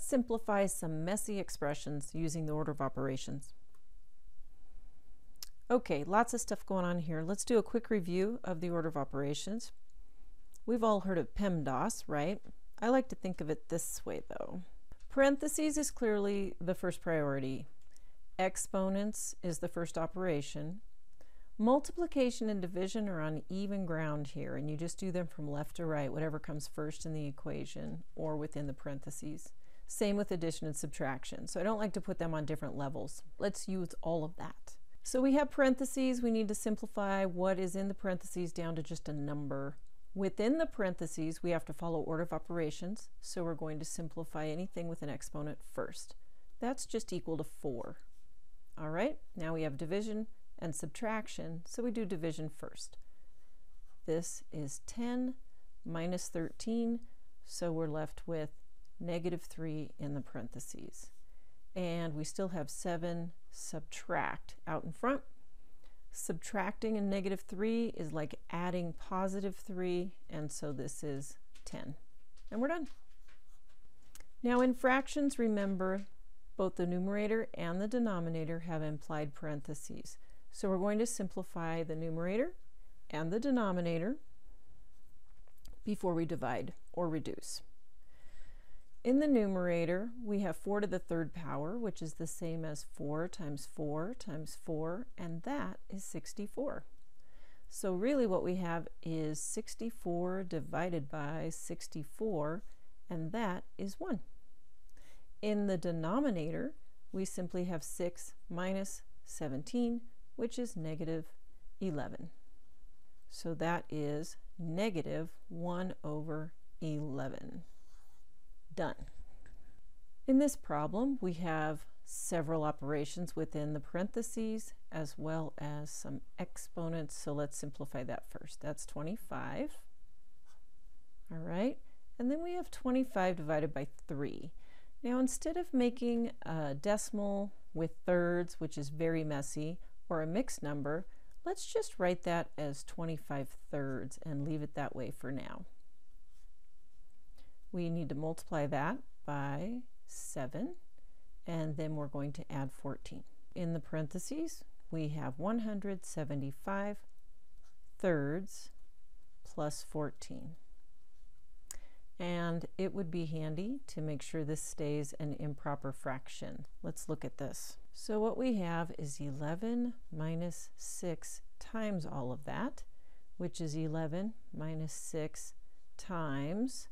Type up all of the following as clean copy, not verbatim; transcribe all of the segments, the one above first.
simplify some messy expressions using the order of operations. Okay, lots of stuff going on here. Let's do a quick review of the order of operations. We've all heard of PEMDAS, right? I like to think of it this way though. Parentheses is clearly the first priority. Exponents is the first operation. Multiplication and division are on even ground here, and you just do them from left to right, whatever comes first in the equation or within the parentheses. Same with addition and subtraction. So I don't like to put them on different levels. Let's use all of that. So we have parentheses. We need to simplify what is in the parentheses down to just a number. Within the parentheses, we have to follow order of operations. So we're going to simplify anything with an exponent first. That's just equal to 4. All right, now we have division and subtraction, so we do division first. This is 10 minus 13, so we're left with -3 in the parentheses. And we still have 7 subtract out in front. Subtracting and -3 is like adding +3, and so this is 10. And we're done. Now in fractions, remember, both the numerator and the denominator have implied parentheses. So we're going to simplify the numerator and the denominator before we divide or reduce. In the numerator, we have 4 to the 3rd power, which is the same as 4 times 4 times 4, and that is 64. So really what we have is 64 divided by 64, and that is 1. In the denominator, we simply have 6 minus 17, which is -11. So that is -1/11. Done. In this problem, we have several operations within the parentheses as well as some exponents. So let's simplify that first. That's 25. All right. And then we have 25 divided by 3. Now, instead of making a decimal with thirds, which is very messy, or a mixed number, let's just write that as 25 thirds and leave it that way for now. We need to multiply that by 7, and then we're going to add 14. In the parentheses, we have 175 thirds plus 14. And it would be handy to make sure this stays an improper fraction. Let's look at this. So what we have is 11 minus 6 times all of that, which is 11 minus 6 times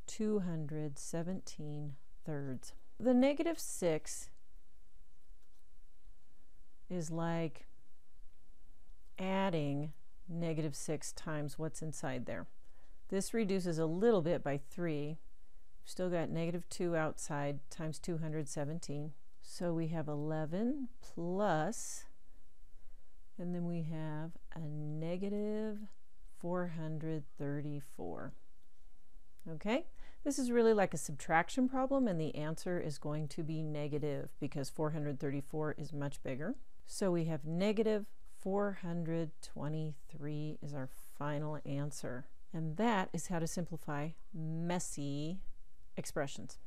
217 thirds. The -6 is like adding -6 times what's inside there. This reduces a little bit by 3. We've still got -2 outside times 217. So we have 11 plus, and then we have a -434. Okay, this is really like a subtraction problem, and the answer is going to be negative because 434 is much bigger. So we have -423 is our final answer. And that is how to simplify messy expressions.